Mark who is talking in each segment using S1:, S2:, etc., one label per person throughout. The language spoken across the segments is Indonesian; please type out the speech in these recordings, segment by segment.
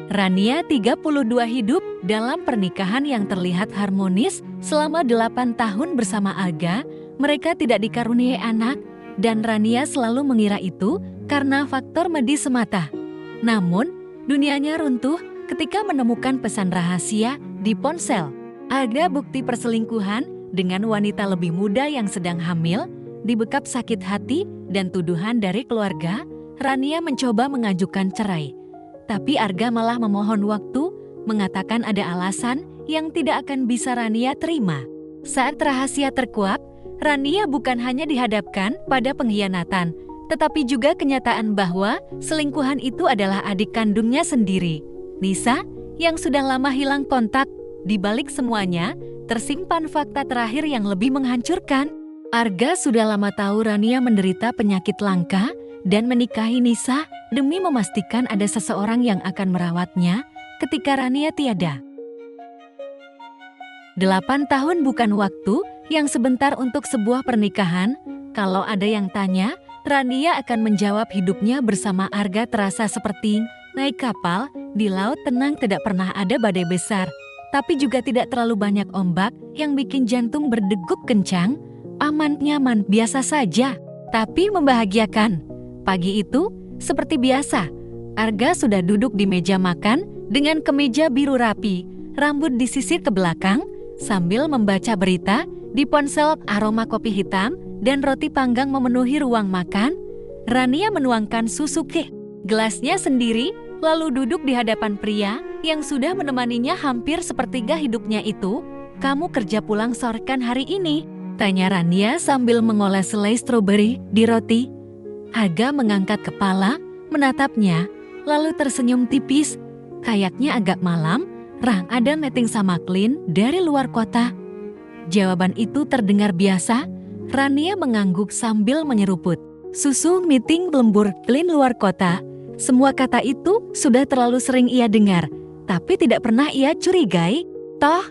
S1: Rania 32 hidup dalam pernikahan yang terlihat harmonis selama 8 tahun bersama Aga. Mereka tidak dikaruniai anak dan Rania selalu mengira itu karena faktor medis semata. Namun, dunianya runtuh ketika menemukan pesan rahasia di ponsel. Ada bukti perselingkuhan dengan wanita lebih muda yang sedang hamil, dibekap sakit hati dan tuduhan dari keluarga. Rania mencoba mengajukan cerai. Tapi Arga malah memohon waktu, mengatakan ada alasan yang tidak akan bisa Rania terima. Saat rahasia terkuak, Rania bukan hanya dihadapkan pada pengkhianatan, tetapi juga kenyataan bahwa selingkuhan itu adalah adik kandungnya sendiri, Nisa, yang sudah lama hilang kontak. Di balik semuanya, tersimpan fakta terakhir yang lebih menghancurkan. Arga sudah lama tahu Rania menderita penyakit langka dan menikahi Nisa demi memastikan ada seseorang yang akan merawatnya ketika Rania tiada. 8 tahun bukan waktu yang sebentar untuk sebuah pernikahan. Kalau ada yang tanya, Rania akan menjawab hidupnya bersama Arga terasa seperti naik kapal di laut tenang, tidak pernah ada badai besar, tapi juga tidak terlalu banyak ombak yang bikin jantung berdegup kencang. Aman, nyaman, biasa saja, tapi membahagiakan. Pagi itu, seperti biasa, Arga sudah duduk di meja makan dengan kemeja biru rapi, rambut disisir ke belakang, sambil membaca berita. Di ponsel aroma kopi hitam dan roti panggang memenuhi ruang makan. Rania menuangkan susu ke gelasnya sendiri, lalu duduk di hadapan pria yang sudah menemaninya hampir sepertiga hidupnya itu. "Kamu kerja pulang sore kan hari ini?" tanya Rania sambil mengoles selai stroberi di roti. Aga mengangkat kepala, menatapnya, lalu tersenyum tipis. "Kayaknya agak malam, Rang, ada meeting sama Clint dari luar kota." Jawaban itu terdengar biasa. Rania mengangguk sambil menyeruput. Susu, meeting, lembur, Clint luar kota. Semua kata itu sudah terlalu sering ia dengar, tapi tidak pernah ia curigai. Toh,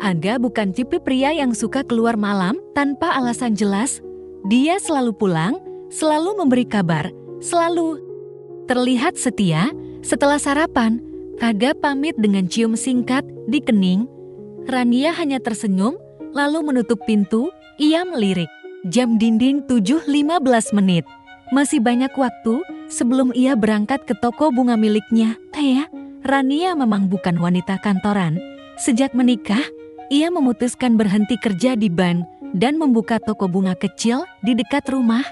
S1: Aga bukan tipe pria yang suka keluar malam tanpa alasan jelas. Dia selalu pulang, selalu memberi kabar, selalu terlihat setia. Setelah sarapan, Aga pamit dengan cium singkat di kening. Rania hanya tersenyum, lalu menutup pintu. Ia melirik jam dinding 7.15 menit. Masih banyak waktu sebelum ia berangkat ke toko bunga miliknya. Rania memang bukan wanita kantoran. Sejak menikah, ia memutuskan berhenti kerja di bank dan membuka toko bunga kecil di dekat rumah.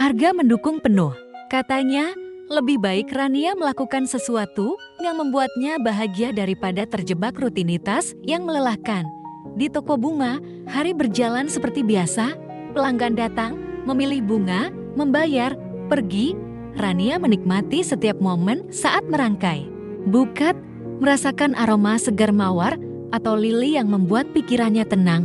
S1: Arga mendukung penuh. Katanya, lebih baik Rania melakukan sesuatu yang membuatnya bahagia daripada terjebak rutinitas yang melelahkan. Di toko bunga, hari berjalan seperti biasa. Pelanggan datang, memilih bunga, membayar, pergi. Rania menikmati setiap momen saat merangkai buket, merasakan aroma segar mawar atau lili yang membuat pikirannya tenang.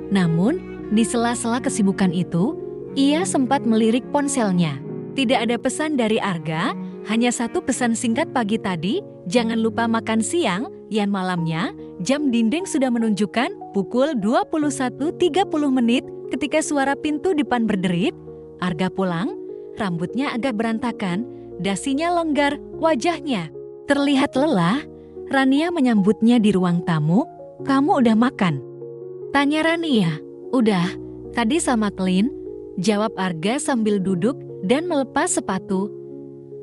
S1: Namun, di sela-sela kesibukan itu, ia sempat melirik ponselnya. Tidak ada pesan dari Arga, hanya satu pesan singkat pagi tadi, "Jangan lupa makan siang." Yan malamnya, jam dinding sudah menunjukkan pukul 21.30 menit ketika suara pintu depan berderit. Arga pulang, rambutnya agak berantakan, dasinya longgar, wajahnya terlihat lelah. Rania menyambutnya di ruang tamu. "Kamu udah makan?" tanya Rania. "Udah, tadi sama Clint," jawab Arga sambil duduk dan melepas sepatu.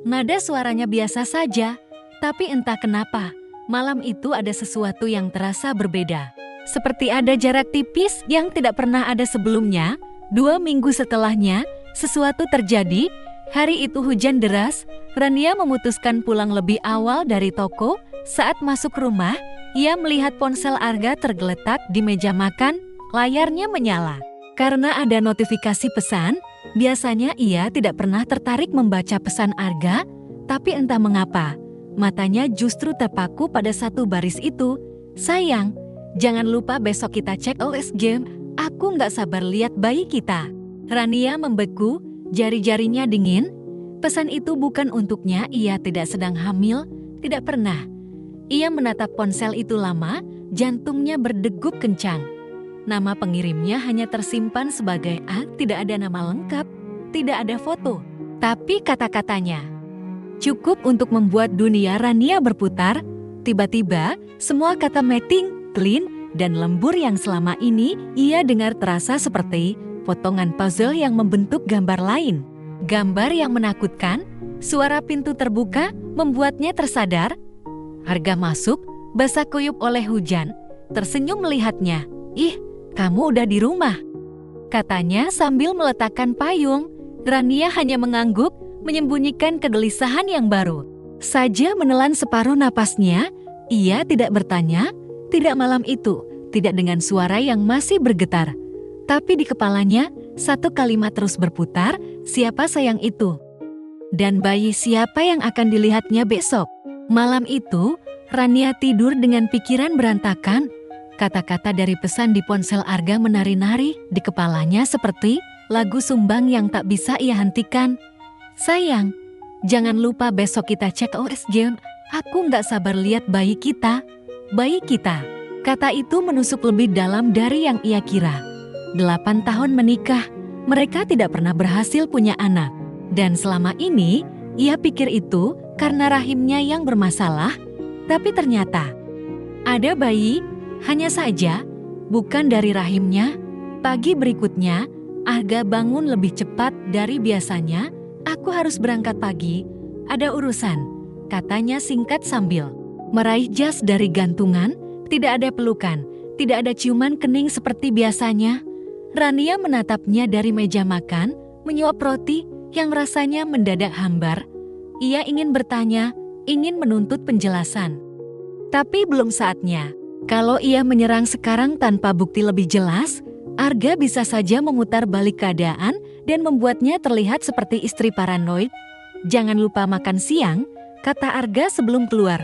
S1: Nada suaranya biasa saja, tapi entah kenapa, malam itu ada sesuatu yang terasa berbeda. Seperti ada jarak tipis yang tidak pernah ada sebelumnya. 2 minggu setelahnya, sesuatu terjadi. Hari itu hujan deras. Rania memutuskan pulang lebih awal dari toko. Saat masuk rumah, ia melihat ponsel Arga tergeletak di meja makan. Layarnya menyala. Karena ada notifikasi pesan, biasanya ia tidak pernah tertarik membaca pesan Arga, tapi entah mengapa, matanya justru terpaku pada satu baris itu. "Sayang, jangan lupa besok kita cek OS game. Aku nggak sabar lihat bayi kita." Rania membeku, jari-jarinya dingin. Pesan itu bukan untuknya, ia tidak sedang hamil, tidak pernah. Ia menatap ponsel itu lama, jantungnya berdegup kencang. Nama pengirimnya hanya tersimpan sebagai A, tidak ada nama lengkap, tidak ada foto. Tapi kata-katanya cukup untuk membuat dunia Rania berputar. Tiba-tiba, semua kata mating, clean, dan lembur yang selama ini ia dengar terasa seperti potongan puzzle yang membentuk gambar lain. Gambar yang menakutkan, suara pintu terbuka membuatnya tersadar. Arga masuk, basah kuyup oleh hujan, tersenyum melihatnya. "Ih, kamu udah di rumah," katanya sambil meletakkan payung. Rania hanya mengangguk, menyembunyikan kegelisahan yang baru. Saja menelan separuh napasnya, ia tidak bertanya, tidak malam itu, tidak dengan suara yang masih bergetar. Tapi di kepalanya, satu kalimat terus berputar, siapa sayang itu? Dan bayi siapa yang akan dilihatnya besok? Malam itu, Rania tidur dengan pikiran berantakan. Kata-kata dari pesan di ponsel Arga menari-nari di kepalanya seperti lagu sumbang yang tak bisa ia hentikan. "Sayang, jangan lupa besok kita cek USG. Aku nggak sabar lihat bayi kita." Bayi kita. Kata itu menusuk lebih dalam dari yang ia kira. 8 tahun menikah, mereka tidak pernah berhasil punya anak. Dan selama ini, ia pikir itu karena rahimnya yang bermasalah. Tapi ternyata, ada bayi, hanya saja bukan dari rahimnya. Pagi berikutnya, Arga bangun lebih cepat dari biasanya. "Aku harus berangkat pagi, ada urusan," katanya singkat sambil meraih jas dari gantungan. Tidak ada pelukan, tidak ada ciuman kening seperti biasanya. Rania menatapnya dari meja makan, menyuap roti yang rasanya mendadak hambar. Ia ingin bertanya, ingin menuntut penjelasan. Tapi belum saatnya. Kalau ia menyerang sekarang tanpa bukti lebih jelas, Arga bisa saja memutar balik keadaan dan membuatnya terlihat seperti istri paranoid. "Jangan lupa makan siang," kata Arga sebelum keluar.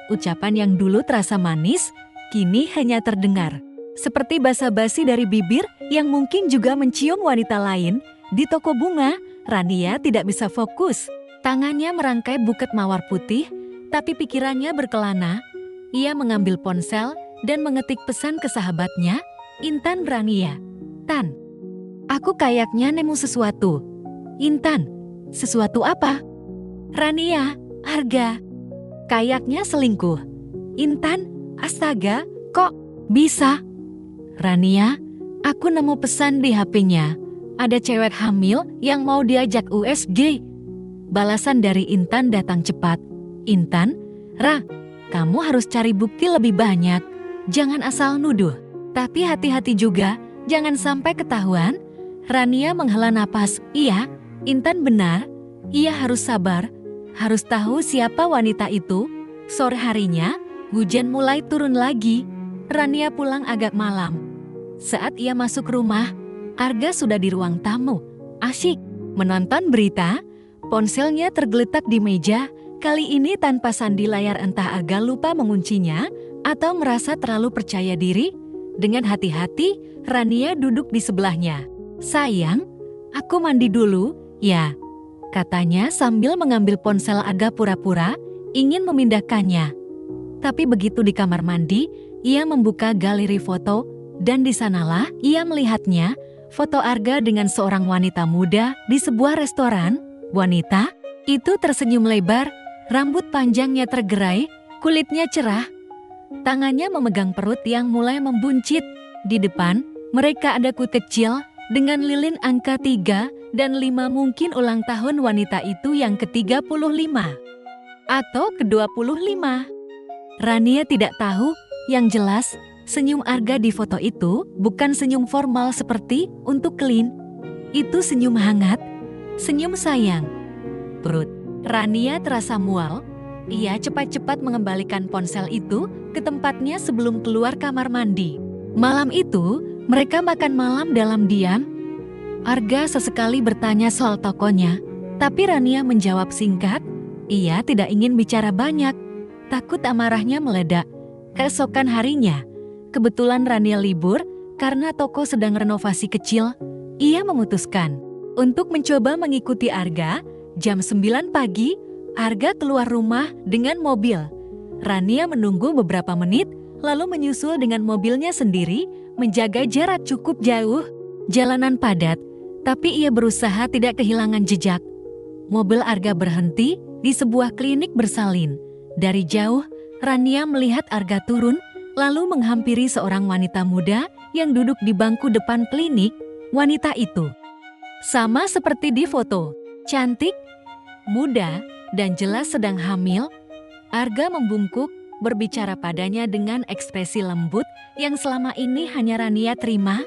S1: Ucapan yang dulu terasa manis, kini hanya terdengar seperti basa-basi dari bibir yang mungkin juga mencium wanita lain. Di toko bunga, Rania tidak bisa fokus. Tangannya merangkai buket mawar putih, tapi pikirannya berkelana. Ia mengambil ponsel dan mengetik pesan ke sahabatnya, "Intan Rania. Tan, aku kayaknya nemu sesuatu." "Intan, sesuatu apa?" "Rania, Arga. Kayaknya selingkuh." "Intan, astaga, kok bisa?" "Rania, aku nemu pesan di HP-nya. Ada cewek hamil yang mau diajak USG." Balasan dari Intan datang cepat. "Intan, Ra, kamu harus cari bukti lebih banyak. Jangan asal nuduh. Tapi hati-hati juga, jangan sampai ketahuan." Rania menghela napas. "Iya, Intan benar. Ia harus sabar. Harus tahu siapa wanita itu." Sore harinya, hujan mulai turun lagi. Rania pulang agak malam. Saat ia masuk rumah, Arga sudah di ruang tamu. Asyik menonton berita. Ponselnya tergeletak di meja. Kali ini tanpa sandi layar, entah Arga lupa menguncinya atau merasa terlalu percaya diri. Dengan hati-hati, Rania duduk di sebelahnya. "Sayang, aku mandi dulu, ya," katanya sambil mengambil ponsel Arga pura-pura ingin memindahkannya. Tapi begitu di kamar mandi, ia membuka galeri foto dan di sanalah ia melihatnya, foto Arga dengan seorang wanita muda di sebuah restoran. Wanita itu tersenyum lebar, rambut panjangnya tergerai, kulitnya cerah. Tangannya memegang perut yang mulai membuncit. Di depan, mereka ada kue kecil dengan lilin angka 3 dan 5, mungkin ulang tahun wanita itu yang ke-35 atau ke-25. Rania tidak tahu, yang jelas senyum Arga di foto itu bukan senyum formal seperti untuk Clean. Itu senyum hangat, senyum sayang. Perut Rania terasa mual. Ia cepat-cepat mengembalikan ponsel itu ke tempatnya sebelum keluar kamar mandi. Malam itu, mereka makan malam dalam diam. Arga sesekali bertanya soal tokonya, tapi Rania menjawab singkat. Ia tidak ingin bicara banyak, takut amarahnya meledak. Keesokan harinya, kebetulan Rania libur karena toko sedang renovasi kecil. Ia memutuskan untuk mencoba mengikuti Arga. Jam 9 pagi, Arga keluar rumah dengan mobil. Rania menunggu beberapa menit, lalu menyusul dengan mobilnya sendiri, menjaga jarak cukup jauh. Jalanan padat, tapi ia berusaha tidak kehilangan jejak. Mobil Arga berhenti di sebuah klinik bersalin. Dari jauh, Rania melihat Arga turun, lalu menghampiri seorang wanita muda yang duduk di bangku depan klinik. Wanita itu sama seperti di foto, cantik, muda, dan jelas sedang hamil. Arga membungkuk, berbicara padanya dengan ekspresi lembut yang selama ini hanya Rania terima.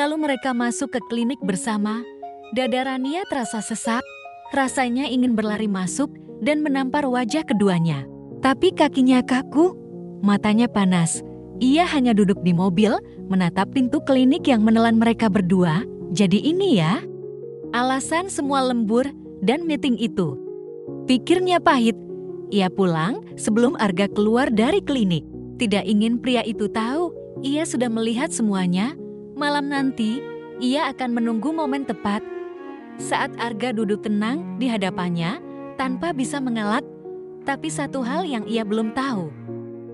S1: Lalu mereka masuk ke klinik bersama. Dada Rania terasa sesak, rasanya ingin berlari masuk dan menampar wajah keduanya. Tapi kakinya kaku, matanya panas. Ia hanya duduk di mobil, menatap pintu klinik yang menelan mereka berdua. Jadi ini ya, alasan semua lembur dan meeting itu. Pikirnya pahit. Ia pulang sebelum Arga keluar dari klinik. Tidak ingin pria itu tahu, ia sudah melihat semuanya. Malam nanti, ia akan menunggu momen tepat. Saat Arga duduk tenang di hadapannya, tanpa bisa mengelak. Tapi satu hal yang ia belum tahu.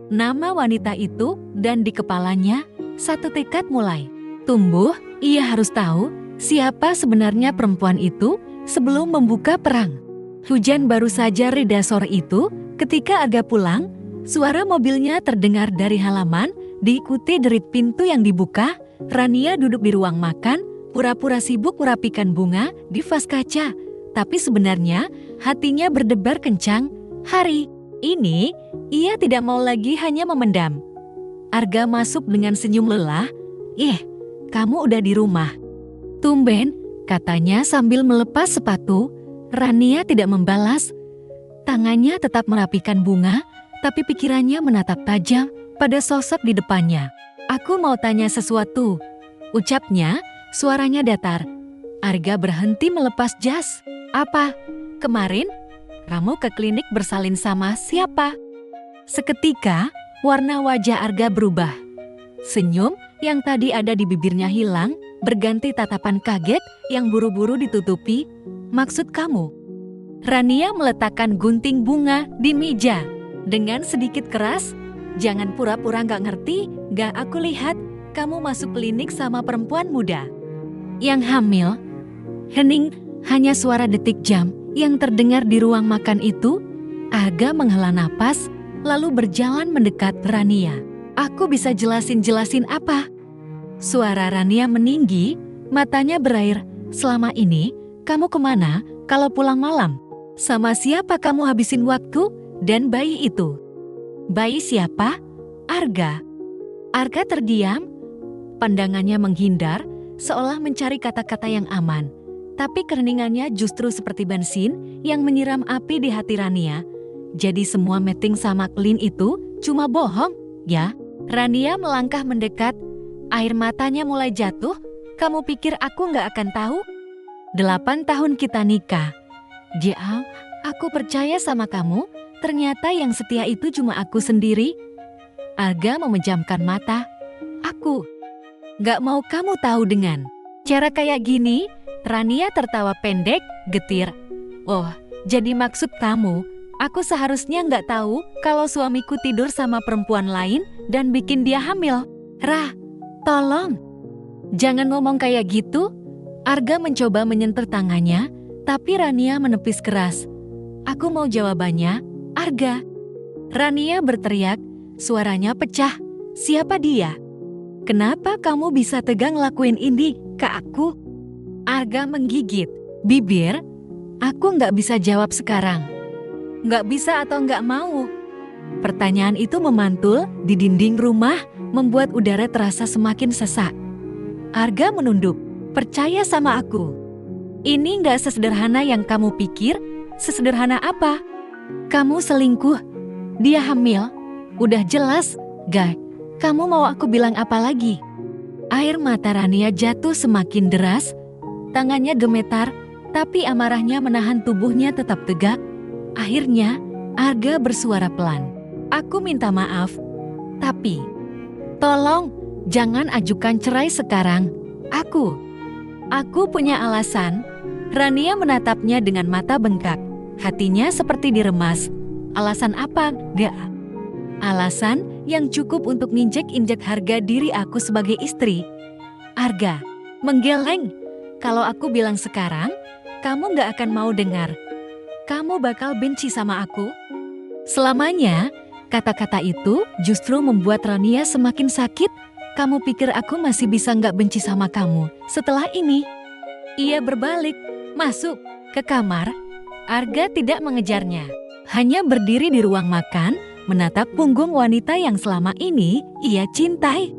S1: Nama wanita itu dan di kepalanya, satu tekad mulai tumbuh. Ia harus tahu siapa sebenarnya perempuan itu sebelum membuka perang. Hujan baru saja reda sore itu, ketika Arga pulang, suara mobilnya terdengar dari halaman, diikuti derit pintu yang dibuka. Rania duduk di ruang makan, pura-pura sibuk merapikan bunga di vas kaca. Tapi sebenarnya hatinya berdebar kencang. Hari ini, ia tidak mau lagi hanya memendam. Arga masuk dengan senyum lelah. Kamu udah di rumah. Tumben, katanya sambil melepas sepatu. Rania tidak membalas. Tangannya tetap merapikan bunga, tapi pikirannya menatap tajam pada sosok di depannya. Aku mau tanya sesuatu, ucapnya, suaranya datar. Arga berhenti melepas jas. Apa? Kemarin, kamu ke klinik bersalin sama siapa? Seketika, warna wajah Arga berubah. Senyum yang tadi ada di bibirnya hilang, berganti tatapan kaget yang buru-buru ditutupi. Maksud kamu? Rania meletakkan gunting bunga di meja. Dengan sedikit keras, jangan pura-pura gak ngerti, gak aku lihat kamu masuk klinik sama perempuan muda. Yang hamil? Hening, hanya suara detik jam yang terdengar di ruang makan itu. Arga menghela napas, lalu berjalan mendekat Rania. Aku bisa jelasin apa? Suara Rania meninggi, matanya berair. Selama ini, kamu kemana kalau pulang malam? Sama siapa kamu habisin waktu? Dan bayi itu? Bayi siapa? Arga. Arga terdiam, pandangannya menghindar, seolah mencari kata-kata yang aman. Tapi keheningannya justru seperti bensin yang menyiram api di hati Rania. Jadi semua meeting sama Klin itu cuma bohong, ya? Rania melangkah mendekat, air matanya mulai jatuh. Kamu pikir aku gak akan tahu? 8 tahun kita nikah. Dia, aku percaya sama kamu, ternyata yang setia itu cuma aku sendiri. Arga memejamkan mata. Aku gak mau kamu tahu dengan cara kayak gini. Rania tertawa pendek, getir. Oh, jadi maksud kamu, aku seharusnya nggak tahu kalau suamiku tidur sama perempuan lain dan bikin dia hamil? Rah, tolong. Jangan ngomong kayak gitu. Arga mencoba menyentuh tangannya, tapi Rania menepis keras. Aku mau jawabannya, Arga. Rania berteriak, suaranya pecah. Siapa dia? Kenapa kamu bisa tegang lakuin ini ke aku? Arga menggigit bibir. Aku nggak bisa jawab sekarang. Nggak bisa atau nggak mau? Pertanyaan itu memantul di dinding rumah, membuat udara terasa semakin sesak. Arga menunduk. Percaya sama aku. Ini nggak sesederhana yang kamu pikir. Sesederhana apa? Kamu selingkuh. Dia hamil. Udah jelas, Guy. Kamu mau aku bilang apa lagi? Air mata Rania jatuh semakin deras. Tangannya gemetar, tapi amarahnya menahan tubuhnya tetap tegak. Akhirnya, Arga bersuara pelan. Aku minta maaf, tapi tolong jangan ajukan cerai sekarang. Aku punya alasan. Rania menatapnya dengan mata bengkak. Hatinya seperti diremas. Alasan apa? Gak. Alasan yang cukup untuk nginjek-injek harga diri aku sebagai istri. Arga menggeleng. Kalau aku bilang sekarang, kamu gak akan mau dengar. Kamu bakal benci sama aku. Selamanya, Kata-kata itu justru membuat Rania semakin sakit. Kamu pikir aku masih bisa nggak benci sama kamu setelah ini? Ia berbalik, masuk ke kamar. Arga tidak mengejarnya. Hanya berdiri di ruang makan, menatap punggung wanita yang selama ini ia cintai.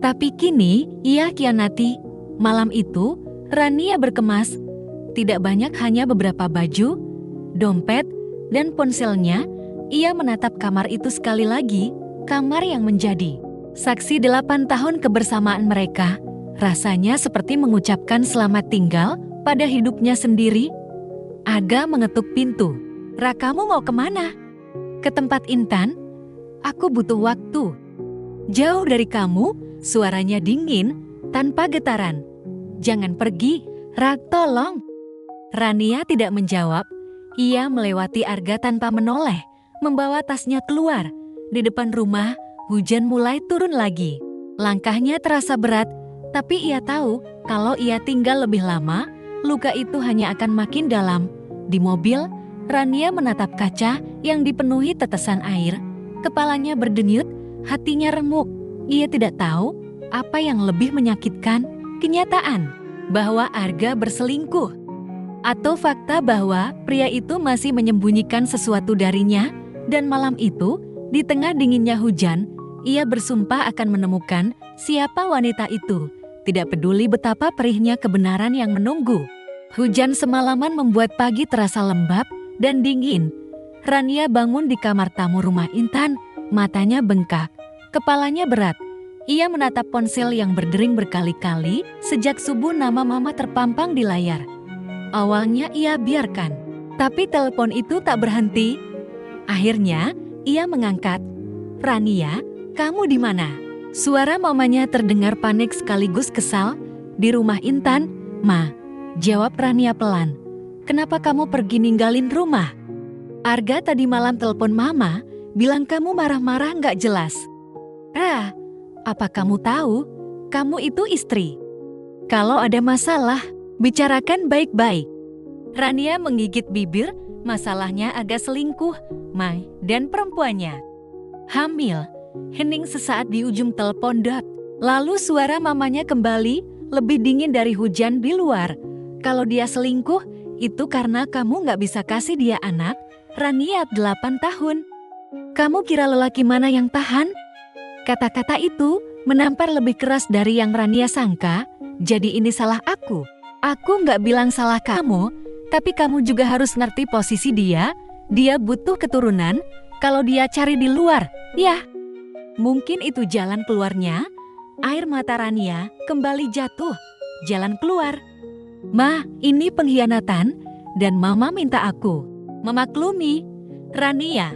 S1: Tapi kini ia khianati. Malam itu, Rania berkemas. Tidak banyak, hanya beberapa baju, dompet, dan ponselnya. Ia menatap kamar itu sekali lagi, kamar yang menjadi saksi 8 tahun kebersamaan mereka. Rasanya seperti mengucapkan selamat tinggal pada hidupnya sendiri. Arga mengetuk pintu. "Ra, kamu mau kemana?" "Ke tempat Intan. Aku butuh waktu." "Jauh dari kamu," suaranya dingin, tanpa getaran. "Jangan pergi, Ra, tolong." Rania tidak menjawab. Ia melewati Arga tanpa menoleh, membawa tasnya keluar. Di depan rumah, hujan mulai turun lagi. Langkahnya terasa berat, tapi ia tahu kalau ia tinggal lebih lama, luka itu hanya akan makin dalam. Di mobil, Rania menatap kaca yang dipenuhi tetesan air. Kepalanya berdenyut, hatinya remuk. Ia tidak tahu apa yang lebih menyakitkan, kenyataan bahwa Arga berselingkuh, atau fakta bahwa pria itu masih menyembunyikan sesuatu darinya. Dan malam itu, di tengah dinginnya hujan, ia bersumpah akan menemukan siapa wanita itu. Tidak peduli betapa perihnya kebenaran yang menunggu. Hujan semalaman membuat pagi terasa lembab dan dingin. Rania bangun di kamar tamu rumah Intan, matanya bengkak, kepalanya berat. Ia menatap ponsel yang berdering berkali-kali. Sejak subuh nama mama terpampang di layar. Awalnya ia biarkan, tapi telepon itu tak berhenti. Akhirnya, ia mengangkat. "Rania, kamu di mana?" Suara mamanya terdengar panik sekaligus kesal. "Di rumah Intan, Ma," jawab Rania pelan. "Kenapa kamu pergi ninggalin rumah?" "Arga tadi malam telepon mama, bilang kamu marah-marah nggak jelas." "Ra, apa kamu tahu? Kamu itu istri. Kalau ada masalah, bicarakan baik-baik." Rania menggigit bibir. Masalahnya agak selingkuh, Mai, dan perempuannya hamil. Hening sesaat di ujung telepon. Lalu suara mamanya kembali, lebih dingin dari hujan di luar. "Kalau dia selingkuh, itu karena kamu gak bisa kasih dia anak. Rania 8 tahun. Kamu kira lelaki mana yang tahan?" Kata-kata itu menampar lebih keras dari yang Rania sangka. "Jadi ini salah aku. Aku gak bilang salah kamu, tapi kamu juga harus ngerti posisi dia. Dia butuh keturunan. Kalau dia cari di luar, ya mungkin itu jalan keluarnya." Air mata Rania kembali jatuh. Jalan keluar. "Ma, ini pengkhianatan dan mama minta aku memaklumi." "Rania,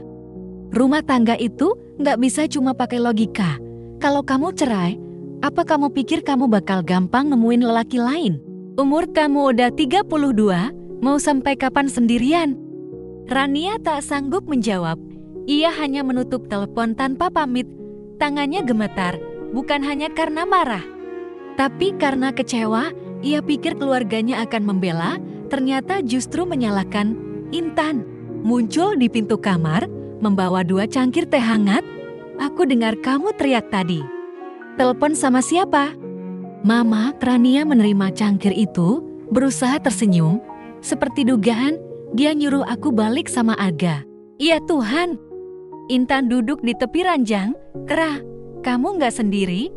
S1: rumah tangga itu nggak bisa cuma pakai logika. Kalau kamu cerai, apa kamu pikir kamu bakal gampang nemuin lelaki lain? Umur kamu udah 32, mau sampai kapan sendirian?" Rania tak sanggup menjawab. Ia hanya menutup telepon tanpa pamit. Tangannya gemetar, bukan hanya karena marah, tapi karena kecewa. Ia pikir keluarganya akan membela, ternyata justru menyalahkan Intan. Muncul di pintu kamar, membawa 2 cangkir teh hangat. "Aku dengar kamu teriak tadi. Telepon sama siapa?" "Mama." Rania menerima cangkir itu, berusaha tersenyum. Seperti dugaan, dia nyuruh aku balik sama Arga. "Ya Tuhan." Intan duduk di tepi ranjang. "Ra, kamu nggak sendiri?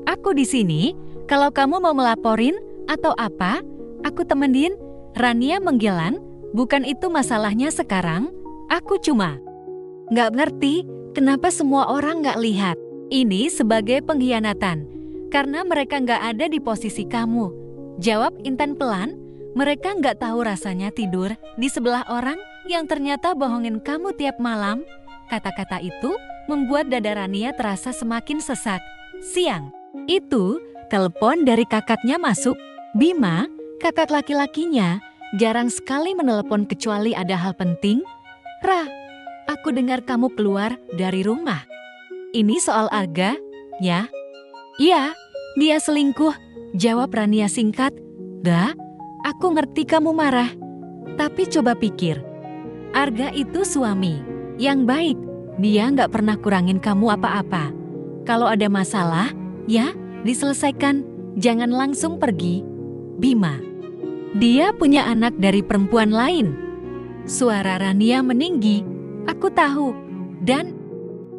S1: Aku di sini. Kalau kamu mau melaporin atau apa, aku temenin." Rania menggelan. "Bukan itu masalahnya sekarang. Aku cuma nggak ngerti kenapa semua orang nggak lihat ini sebagai pengkhianatan. Karena mereka nggak ada di posisi kamu," jawab Intan pelan. "Mereka nggak tahu rasanya tidur di sebelah orang yang ternyata bohongin kamu tiap malam." Kata-kata itu membuat dada Rania terasa semakin sesak. Siang itu, telepon dari kakaknya masuk. Bima, kakak laki-lakinya, jarang sekali menelepon kecuali ada hal penting. "Ra, aku dengar kamu keluar dari rumah. Ini soal Arga, ya?" "Iya, dia selingkuh," jawab Rania singkat. "Ga, aku ngerti kamu marah. Tapi coba pikir, Arga itu suami yang baik, Dia nggak pernah kurangin kamu apa-apa. Kalau ada masalah, ya diselesaikan, jangan langsung pergi. Bima. Dia punya anak dari perempuan lain. Suara Rania meninggi. Aku tahu. Dan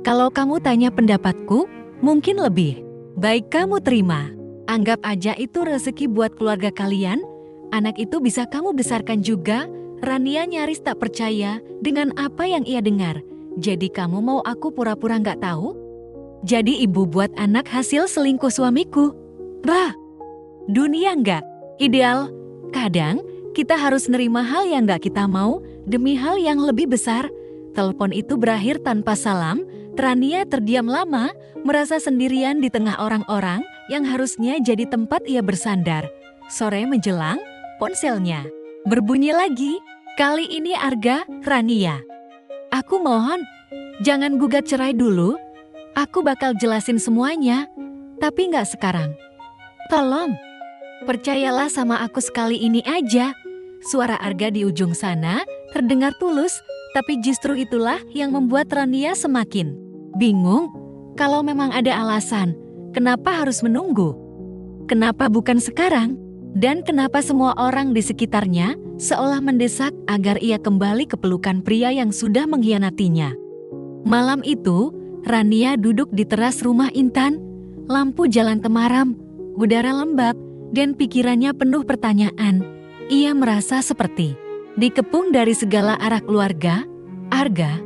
S1: kalau kamu tanya pendapatku, mungkin lebih baik kamu terima. Anggap aja itu rezeki buat keluarga kalian. Anak itu bisa kamu besarkan juga. Rania nyaris tak percaya dengan apa yang ia dengar. Jadi kamu mau aku pura-pura nggak tahu? Jadi ibu buat anak hasil selingkuh suamiku. Bah, dunia nggak ideal. Kadang kita harus nerima hal yang nggak kita mau demi hal yang lebih besar. Telepon itu berakhir tanpa salam. Rania terdiam lama, merasa sendirian di tengah orang-orang yang harusnya jadi tempat ia bersandar. Sore menjelang, ponselnya berbunyi lagi. Kali ini Arga, Rania. Aku mohon, jangan gugat cerai dulu. Aku bakal jelasin semuanya, tapi nggak sekarang. Tolong, percayalah sama aku sekali ini aja. Suara Arga di ujung sana terdengar tulus, tapi justru itulah yang membuat Rania semakin bingung. Kalau memang ada alasan, kenapa harus menunggu? Kenapa bukan sekarang? Dan kenapa semua orang di sekitarnya seolah mendesak agar ia kembali ke pelukan pria yang sudah mengkhianatinya? Malam itu, Rania duduk di teras rumah Intan. Lampu jalan temaram, udara lembab, dan pikirannya penuh pertanyaan. Ia merasa seperti dikepung dari segala arah keluarga, Arga,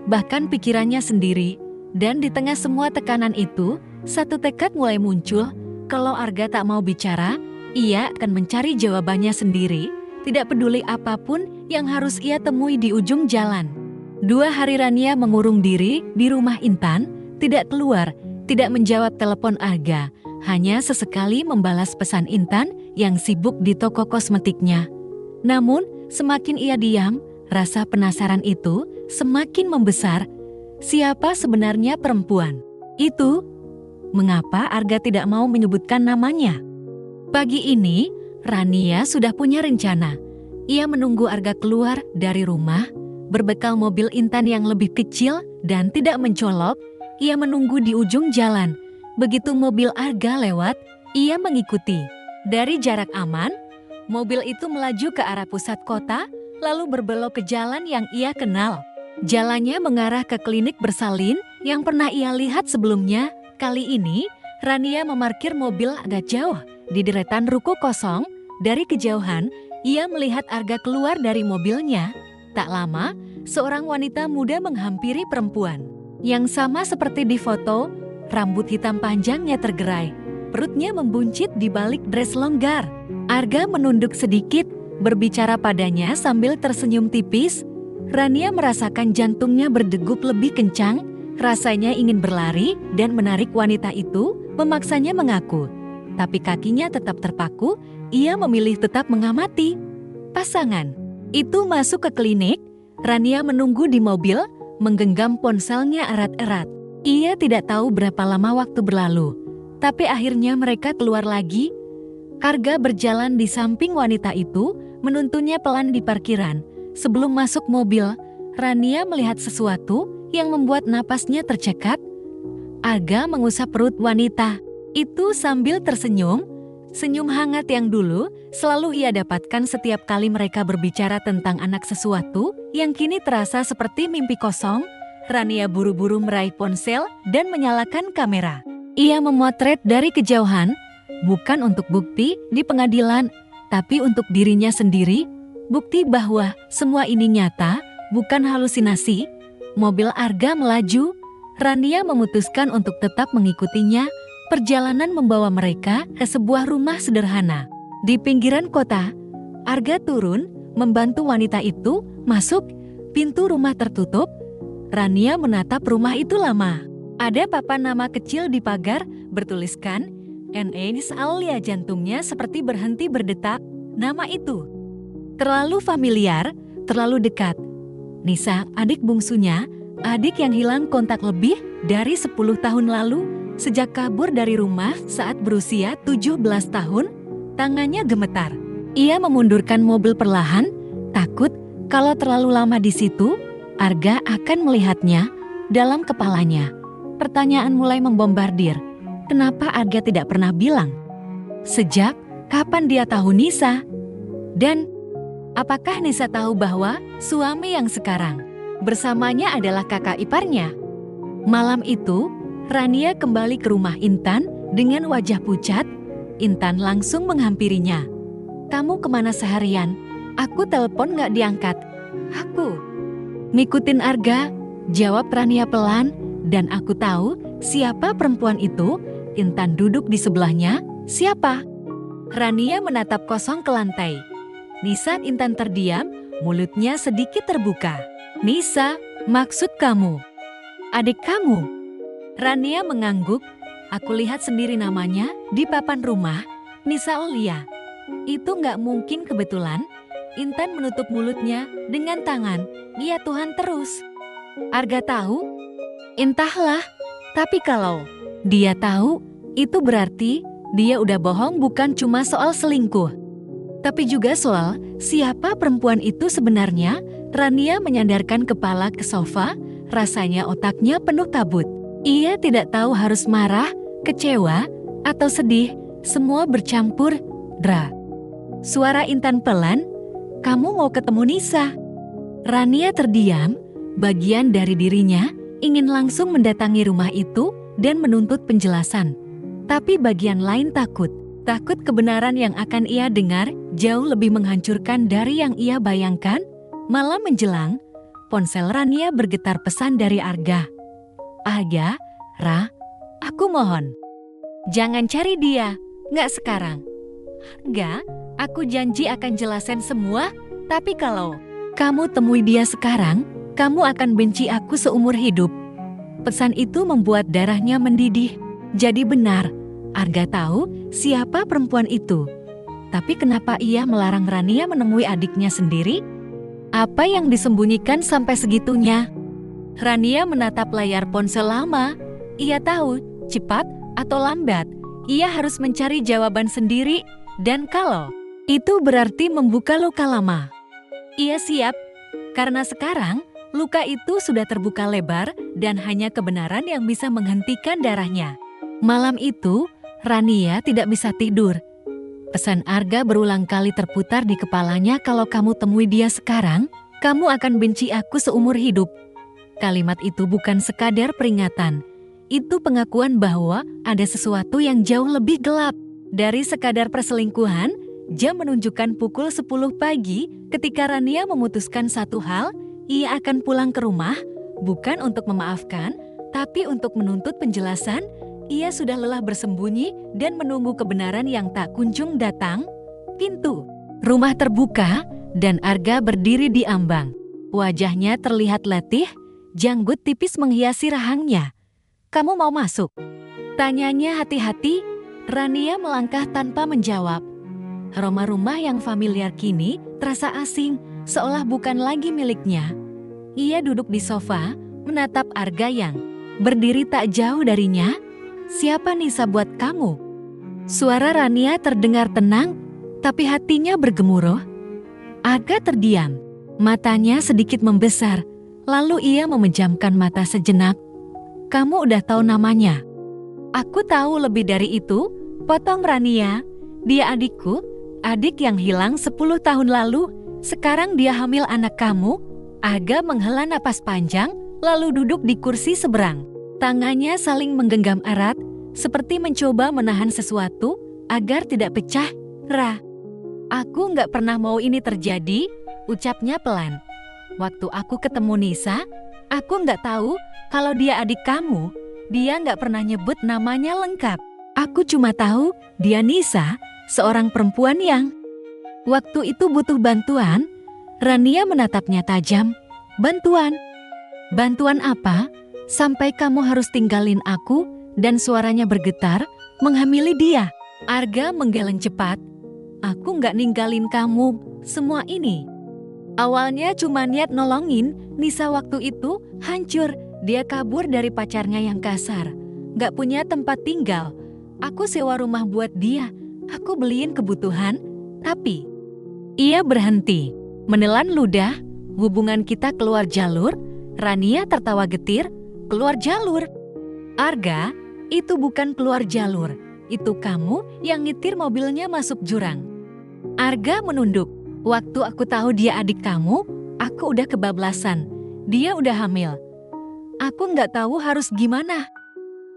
S1: bahkan pikirannya sendiri. Dan di tengah semua tekanan itu, satu tekad mulai muncul. Kalau Arga tak mau bicara, ia akan mencari jawabannya sendiri, tidak peduli apapun yang harus ia temui di ujung jalan. 2 hari Rania mengurung diri di rumah Intan, tidak keluar, tidak menjawab telepon Arga, hanya sesekali membalas pesan Intan yang sibuk di toko kosmetiknya. Namun, semakin ia diam, rasa penasaran itu semakin membesar. Siapa sebenarnya perempuan itu? Mengapa Arga tidak mau menyebutkan namanya? Pagi ini, Rania sudah punya rencana. Ia menunggu Arga keluar dari rumah, berbekal mobil Intan yang lebih kecil dan tidak mencolok. Ia menunggu di ujung jalan. Begitu mobil Arga lewat, ia mengikuti. Dari jarak aman, mobil itu melaju ke arah pusat kota, lalu berbelok ke jalan yang ia kenal. Jalannya mengarah ke klinik bersalin yang pernah ia lihat sebelumnya. Kali ini, Rania memarkir mobil agak jauh di deretan ruko kosong. Dari kejauhan, ia melihat Arga keluar dari mobilnya. Tak lama, seorang wanita muda menghampiri perempuan yang sama seperti di foto. Rambut hitam panjangnya tergerai, perutnya membuncit di balik dres longgar. Arga menunduk sedikit, berbicara padanya sambil tersenyum tipis. Rania merasakan jantungnya berdegup lebih kencang. Rasanya ingin berlari dan menarik wanita itu, memaksanya mengaku. Tapi kakinya tetap terpaku, ia memilih tetap mengamati. Pasangan itu masuk ke klinik. Rania menunggu di mobil, menggenggam ponselnya erat-erat. Ia tidak tahu berapa lama waktu berlalu, tapi akhirnya mereka keluar lagi. Arga berjalan di samping wanita itu, menuntunnya pelan di parkiran. Sebelum masuk mobil, Rania melihat sesuatu yang membuat napasnya tercekat. Arga mengusap perut wanita itu sambil tersenyum. Senyum hangat yang dulu selalu ia dapatkan setiap kali mereka berbicara tentang anak sesuatu yang kini terasa seperti mimpi kosong. Rania buru-buru meraih ponsel dan menyalakan kamera. Ia memotret dari kejauhan, bukan untuk bukti di pengadilan, tapi untuk dirinya sendiri. Bukti bahwa semua ini nyata, bukan halusinasi. Mobil Arga melaju. Rania memutuskan untuk tetap mengikutinya. Perjalanan membawa mereka ke sebuah rumah sederhana. Di pinggiran kota, Arga turun, membantu wanita itu masuk. Pintu rumah tertutup. Rania menatap rumah itu lama. Ada papan nama kecil di pagar, bertuliskan, N.A. Alia. Jantungnya seperti berhenti berdetak. Nama itu terlalu familiar, terlalu dekat. Nisa, adik bungsunya, adik yang hilang kontak lebih dari 10 tahun lalu, sejak kabur dari rumah saat berusia 17 tahun, tangannya gemetar. Ia memundurkan mobil perlahan, takut kalau terlalu lama di situ, Arga akan melihatnya. Dalam kepalanya, pertanyaan mulai membombardir. Kenapa Arga tidak pernah bilang? Sejak kapan dia tahu Nisa? Dan apakah Nisa tahu bahwa suami yang sekarang bersamanya adalah kakak iparnya? Malam itu, Rania kembali ke rumah Intan dengan wajah pucat. Intan langsung menghampirinya. "Kamu kemana seharian? Aku telepon gak diangkat." "Aku ngikutin Arga," jawab Rania pelan. "Dan aku tahu siapa perempuan itu." Intan duduk di sebelahnya. "Siapa?" Rania menatap kosong ke lantai. Di saat Intan terdiam, mulutnya sedikit terbuka. "Nisa, maksud kamu? Adik kamu?" Rania mengangguk. "Aku lihat sendiri namanya di papan rumah, Nisa Aulia." "Itu nggak mungkin kebetulan." Intan menutup mulutnya dengan tangan. "Ya Tuhan terus. Arga tahu?" "Entahlah, tapi kalau dia tahu, itu berarti dia udah bohong bukan cuma soal selingkuh, tapi juga soal siapa perempuan itu sebenarnya." Rania menyandarkan kepala ke sofa, rasanya otaknya penuh kabut. Ia tidak tahu harus marah, kecewa, atau sedih, semua bercampur. Suara Intan pelan, "Kamu mau ketemu Nisa?" Rania terdiam, bagian dari dirinya ingin langsung mendatangi rumah itu dan menuntut penjelasan. Tapi bagian lain takut kebenaran yang akan ia dengar jauh lebih menghancurkan dari yang ia bayangkan. Malam menjelang, ponsel Rania bergetar pesan dari Arga. "Arga, aku mohon, jangan cari dia, nggak sekarang. Arga, aku janji akan jelasin semua, tapi kalau kamu temui dia sekarang, kamu akan benci aku seumur hidup." Pesan itu membuat darahnya mendidih. Jadi benar, Arga tahu siapa perempuan itu. Tapi kenapa ia melarang Rania menemui adiknya sendiri? Apa yang disembunyikan sampai segitunya? Rania menatap layar ponsel lama. Ia tahu, cepat atau lambat, ia harus mencari jawaban sendiri. Dan kalau itu berarti membuka luka lama, ia siap. Karena sekarang, luka itu sudah terbuka lebar dan hanya kebenaran yang bisa menghentikan darahnya. Malam itu, Rania tidak bisa tidur. Pesan Arga berulang kali terputar di kepalanya. "Kalau kamu temui dia sekarang, kamu akan benci aku seumur hidup." Kalimat itu bukan sekadar peringatan. Itu pengakuan bahwa ada sesuatu yang jauh lebih gelap. Dari sekadar perselingkuhan, jam menunjukkan pukul 10 pagi ketika Rania memutuskan satu hal, ia akan pulang ke rumah, bukan untuk memaafkan, tapi untuk menuntut penjelasan. Ia sudah lelah bersembunyi dan menunggu kebenaran yang tak kunjung datang. Pintu rumah terbuka dan Arga berdiri di ambang. Wajahnya terlihat letih, janggut tipis menghiasi rahangnya. "Kamu mau masuk?" tanyanya hati-hati. Rania melangkah tanpa menjawab. Rumah yang familiar kini terasa asing, seolah bukan lagi miliknya. Ia duduk di sofa, menatap Arga yang berdiri tak jauh darinya. "Siapa Nisa buat kamu?" Suara Rania terdengar tenang, tapi hatinya bergemuruh. Arga terdiam, matanya sedikit membesar, lalu ia memejamkan mata sejenak. "Kamu udah tahu namanya?" "Aku tahu lebih dari itu," potong Rania. "Dia adikku, adik yang hilang 10 tahun lalu. Sekarang dia hamil anak kamu." Arga menghela napas panjang, lalu duduk di kursi seberang. Tangannya saling menggenggam erat, seperti mencoba menahan sesuatu agar tidak pecah. Aku nggak pernah mau ini terjadi," ucapnya pelan. "Waktu aku ketemu Nisa, aku nggak tahu kalau dia adik kamu. Dia nggak pernah nyebut namanya lengkap. Aku cuma tahu dia Nisa, seorang perempuan yang waktu itu butuh bantuan." Rania menatapnya tajam. "Bantuan? Bantuan apa? Sampai kamu harus tinggalin aku?" Dan suaranya bergetar, "Menghamili dia?" Arga menggeleng cepat. "Aku nggak ninggalin kamu, semua ini. Awalnya cuma niat nolongin. Nisa waktu itu hancur. Dia kabur dari pacarnya yang kasar. Nggak punya tempat tinggal. Aku sewa rumah buat dia. Aku beliin kebutuhan. Tapi..." Ia berhenti, menelan ludah. "Hubungan kita keluar jalur." Rania tertawa getir. Keluar jalur. Arga, itu bukan keluar jalur. Itu kamu yang nyetir mobilnya masuk jurang. Arga menunduk. Waktu aku tahu dia adik kamu, aku udah kebablasan. Dia udah hamil. Aku nggak tahu harus gimana.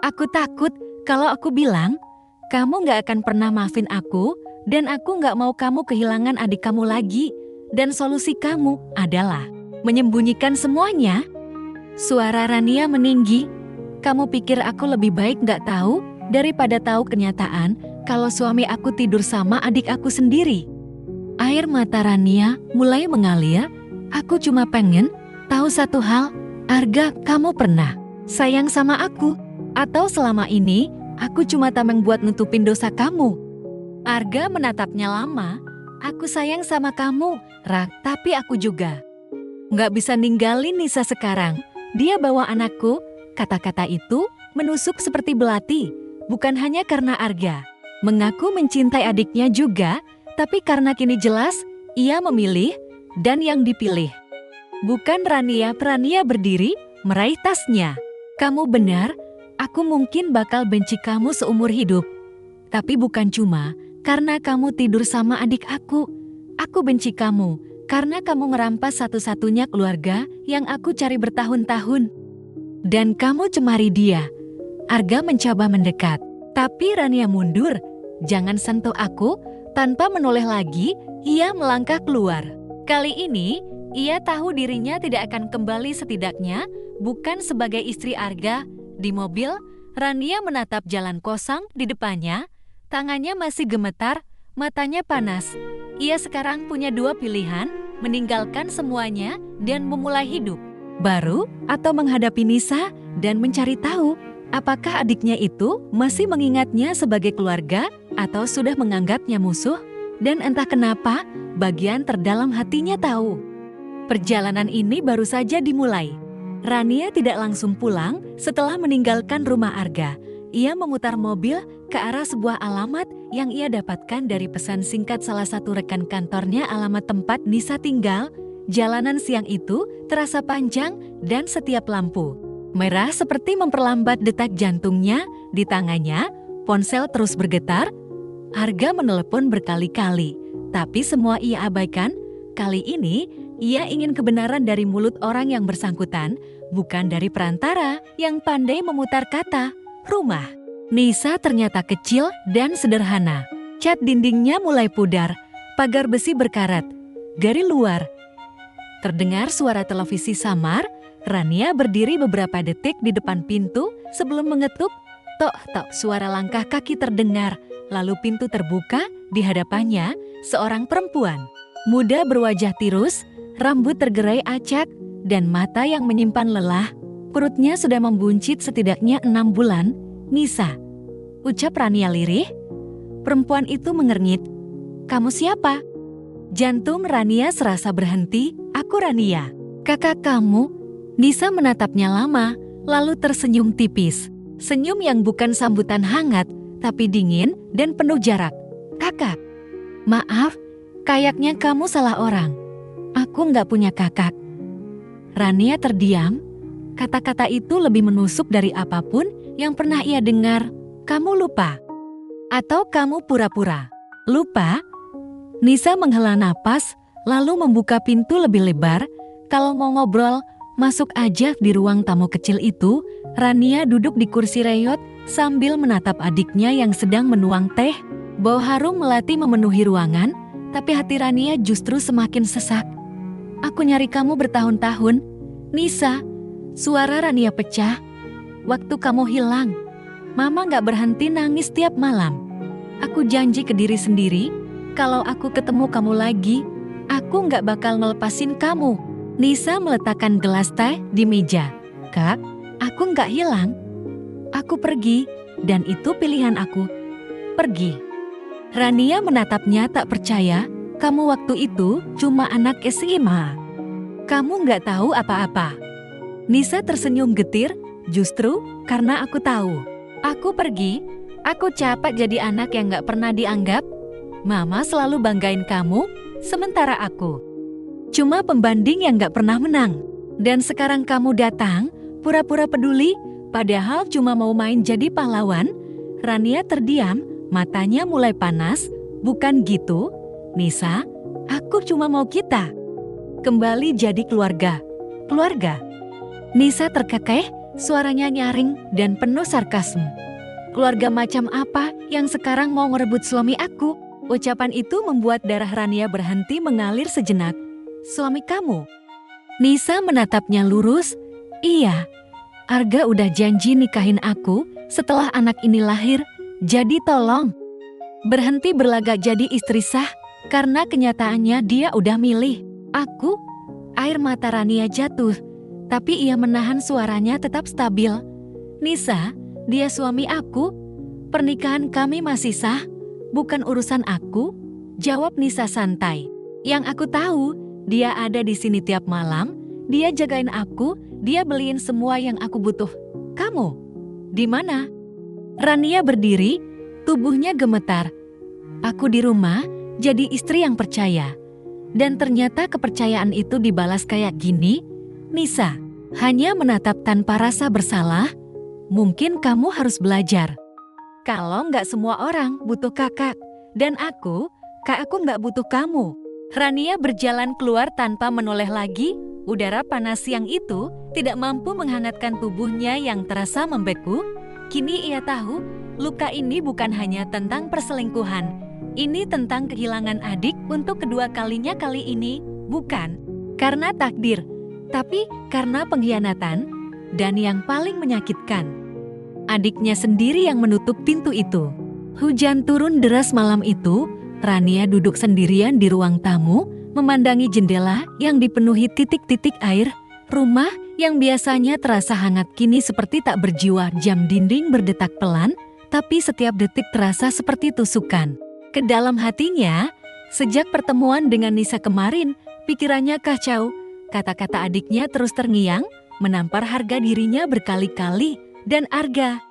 S1: Aku takut kalau aku bilang, kamu nggak akan pernah maafin aku, dan aku nggak mau kamu kehilangan adik kamu lagi. Dan solusi kamu adalah menyembunyikan semuanya. Suara Rania meninggi. Kamu pikir aku lebih baik nggak tahu daripada tahu kenyataan kalau suami aku tidur sama adik aku sendiri? Air mata Rania mulai mengalir. Aku cuma pengen tahu satu hal, Arga, kamu pernah sayang sama aku? Atau selama ini aku cuma tameng buat nutupin dosa kamu? Arga menatapnya lama. Aku sayang sama kamu, Rak, tapi aku juga nggak bisa ninggalin Nisa sekarang. Dia bawa anakku. Kata-kata itu menusuk seperti belati, bukan hanya karena Arga mengaku mencintai adiknya juga, tapi karena kini jelas ia memilih dan yang dipilih bukan Rania. Rania berdiri, meraih tasnya. Kamu benar, aku mungkin bakal benci kamu seumur hidup. Tapi bukan cuma karena kamu tidur sama adik aku. Aku benci kamu karena kamu merampas satu-satunya keluarga yang aku cari bertahun-tahun. Dan kamu cemari dia. Arga mencoba mendekat, tapi Rania mundur. Jangan sentuh aku. Tanpa menoleh lagi, ia melangkah keluar. Kali ini, ia tahu dirinya tidak akan kembali, setidaknya bukan sebagai istri Arga. Di mobil, Rania menatap jalan kosong di depannya. Tangannya masih gemetar, matanya panas. Ia sekarang punya dua pilihan, meninggalkan semuanya dan memulai hidup baru, atau menghadapi Nisa dan mencari tahu apakah adiknya itu masih mengingatnya sebagai keluarga atau sudah menganggapnya musuh. Dan entah kenapa, bagian terdalam hatinya tahu perjalanan ini baru saja dimulai. Rania tidak langsung pulang setelah meninggalkan rumah Arga. Ia memutar mobil ke arah sebuah alamat yang ia dapatkan dari pesan singkat salah satu rekan kantornya. Alamat tempat Nisa tinggal. Jalanan siang itu terasa panjang dan setiap lampu merah seperti memperlambat detak jantungnya. Di tangannya, ponsel terus bergetar. Arga menelepon berkali-kali, tapi semua ia abaikan. Kali ini, ia ingin kebenaran dari mulut orang yang bersangkutan, bukan dari perantara yang pandai memutar kata. Rumah Nisa ternyata kecil dan sederhana. Cat dindingnya mulai pudar, pagar besi berkarat. Dari luar, terdengar suara televisi samar. Rania berdiri beberapa detik di depan pintu sebelum mengetuk. Tok-tok, suara langkah kaki terdengar. Lalu pintu terbuka, di hadapannya seorang perempuan muda berwajah tirus, rambut tergerai acak, dan mata yang menyimpan lelah. Perutnya sudah membuncit setidaknya 6 bulan. Nisa, ucap Rania lirih. Perempuan itu mengernyit. Kamu siapa? Jantung Rania serasa berhenti. Aku Rania, kakak kamu. Nisa menatapnya lama, lalu tersenyum tipis. Senyum yang bukan sambutan hangat, tapi dingin dan penuh jarak. Kakak, maaf, kayaknya kamu salah orang. Aku nggak punya kakak. Rania terdiam. Kata-kata itu lebih menusuk dari apapun yang pernah ia dengar. Kamu lupa? Atau kamu pura-pura lupa? Nisa menghela napas, lalu membuka pintu lebih lebar. Kalau mau ngobrol, masuk aja. Di ruang tamu kecil itu, Rania duduk di kursi reyot sambil menatap adiknya yang sedang menuang teh. Bau harum melati memenuhi ruangan, tapi hati Rania justru semakin sesak. Aku nyari kamu bertahun-tahun. Nisa, suara Rania pecah. Waktu kamu hilang, Mama gak berhenti nangis tiap malam. Aku janji ke diri sendiri, kalau aku ketemu kamu lagi, aku gak bakal ngelepasin kamu. Nisa meletakkan gelas teh di meja. Kak, aku gak hilang. Aku pergi, dan itu pilihan aku. Pergi. Rania menatapnya tak percaya. Kamu waktu itu cuma anak SMA. Kamu gak tahu apa-apa. Nisa tersenyum getir. Justru karena aku tahu. Aku pergi. Aku capek jadi anak yang gak pernah dianggap. Mama selalu banggain kamu, sementara aku cuma pembanding yang gak pernah menang. Dan sekarang kamu datang, Pura-pura peduli, padahal cuma mau main jadi pahlawan. Rania terdiam, matanya mulai panas. Bukan gitu, Nisa, aku cuma mau kita kembali jadi keluarga. Keluarga? Nisa terkekeh, suaranya nyaring dan penuh sarkasme. Keluarga macam apa yang sekarang mau ngerebut suami aku? Ucapan itu membuat darah Rania berhenti mengalir sejenak. Suami kamu? Nisa menatapnya lurus. Iya, Arga udah janji nikahin aku setelah anak ini lahir. Jadi tolong, berhenti berlagak jadi istri sah, karena kenyataannya dia udah milih aku. Air mata Rania jatuh, tapi ia menahan suaranya tetap stabil. Nisa, dia suami aku. Pernikahan kami masih sah, bukan urusan aku, jawab Nisa santai. Yang aku tahu, dia ada di sini tiap malam, dia jagain aku, dia beliin semua yang aku butuh. Kamu, di mana? Rania berdiri, tubuhnya gemetar. Aku di rumah, jadi istri yang percaya. Dan ternyata kepercayaan itu dibalas kayak gini. Nisa hanya menatap tanpa rasa bersalah. Mungkin kamu harus belajar. Kalau nggak semua orang butuh kakak. Dan aku nggak butuh kamu. Rania berjalan keluar tanpa menoleh lagi. Udara panas siang itu tidak mampu menghangatkan tubuhnya yang terasa membeku. Kini ia tahu, luka ini bukan hanya tentang perselingkuhan. Ini tentang kehilangan adik untuk kedua kalinya kali ini, bukan karena takdir, tapi karena pengkhianatan, dan yang paling menyakitkan, adiknya sendiri yang menutup pintu itu. Hujan turun deras malam itu, Rania duduk sendirian di ruang tamu, memandangi jendela yang dipenuhi titik-titik air. Rumah yang biasanya terasa hangat kini seperti tak berjiwa. Jam dinding berdetak pelan, tapi setiap detik terasa seperti tusukan ke dalam hatinya. Sejak pertemuan dengan Nisa kemarin, pikirannya kacau. Kata-kata adiknya terus terngiang, menampar harga dirinya berkali-kali. Dan Arga,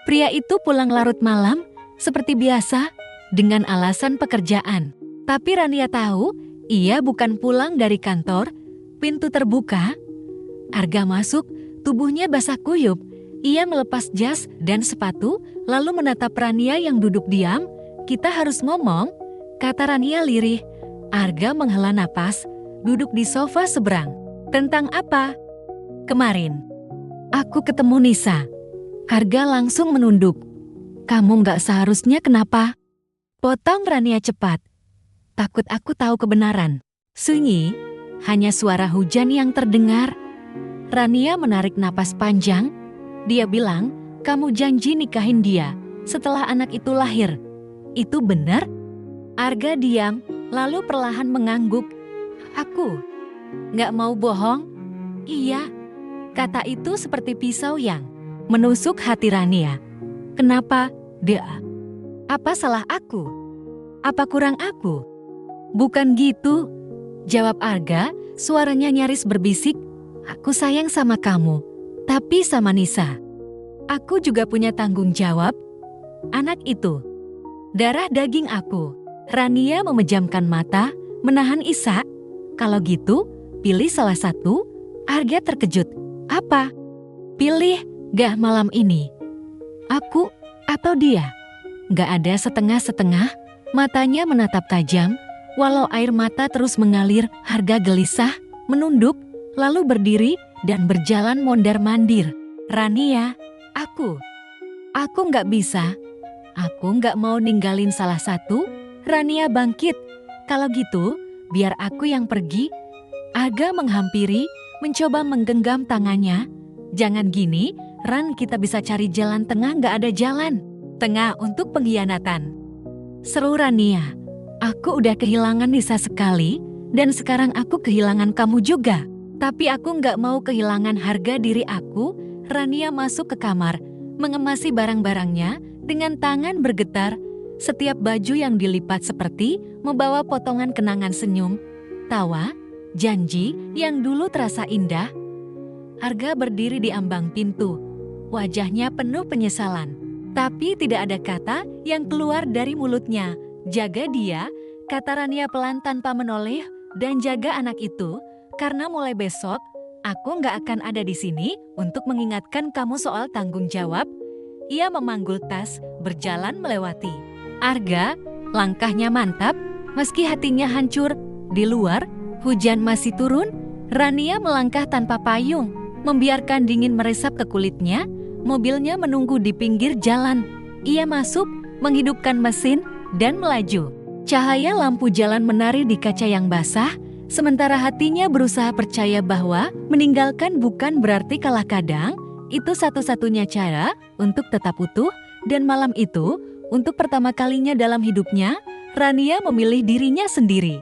S1: pria itu pulang larut malam, seperti biasa, dengan alasan pekerjaan. Tapi Rania tahu, ia bukan pulang dari kantor. Pintu terbuka, Arga masuk, tubuhnya basah kuyup. Ia melepas jas dan sepatu, lalu menatap Rania yang duduk diam. Kita harus ngomong, kata Rania lirih. Arga menghela napas, duduk di sofa seberang. Tentang apa? Kemarin, aku ketemu Nisa. Arga langsung menunduk. Kamu nggak seharusnya kenapa? Potong Rania cepat. Takut aku tahu kebenaran. Sunyi, hanya suara hujan yang terdengar. Rania menarik napas panjang. Dia bilang, kamu janji nikahin dia setelah anak itu lahir. Itu benar? Arga diam, lalu perlahan mengangguk. Aku nggak mau bohong. Iya, kata itu seperti pisau yang menusuk hati Rania. Kenapa, Dea? Apa salah aku? Apa kurang aku? Bukan gitu, jawab Arga, suaranya nyaris berbisik. Aku sayang sama kamu, tapi sama Nisa. Aku juga punya tanggung jawab. Anak itu darah daging aku. Rania memejamkan mata, menahan isak. Kalau gitu, pilih salah satu. Arga terkejut. Apa? Pilih gak malam ini? Aku atau dia? Gak ada setengah-setengah. Matanya menatap tajam. Walau air mata terus mengalir, Arga gelisah, menunduk, lalu berdiri dan berjalan mondar-mandir. Rania, aku gak bisa. Aku nggak mau ninggalin salah satu. Rania bangkit. Kalau gitu, biar aku yang pergi. Arga menghampiri, mencoba menggenggam tangannya. Jangan gini, Ran, kita bisa cari jalan tengah. Nggak ada jalan tengah untuk pengkhianatan, seru Rania. Aku udah kehilangan Nisa sekali, dan sekarang aku kehilangan kamu juga. Tapi aku nggak mau kehilangan harga diri aku. Rania masuk ke kamar, mengemasi barang-barangnya. Dengan tangan bergetar, setiap baju yang dilipat seperti membawa potongan kenangan senyum, tawa, janji yang dulu terasa indah. Arga berdiri di ambang pintu, wajahnya penuh penyesalan. Tapi tidak ada kata yang keluar dari mulutnya. Jaga dia, kata Rania pelan tanpa menoleh, dan jaga anak itu, karena mulai besok, Aku nggak akan ada di sini untuk mengingatkan kamu soal tanggung jawab. Ia memanggul tas, berjalan melewati Arga. Langkahnya mantap, meski hatinya hancur. Di luar, hujan masih turun. Rania melangkah tanpa payung, membiarkan dingin meresap ke kulitnya. Mobilnya menunggu di pinggir jalan. Ia masuk, menghidupkan mesin, dan melaju. Cahaya lampu jalan menari di kaca yang basah, sementara hatinya berusaha percaya bahwa meninggalkan bukan berarti kalah. Kadang, itu satu-satunya cara untuk tetap utuh. Dan malam itu, untuk pertama kalinya dalam hidupnya, Rania memilih dirinya sendiri.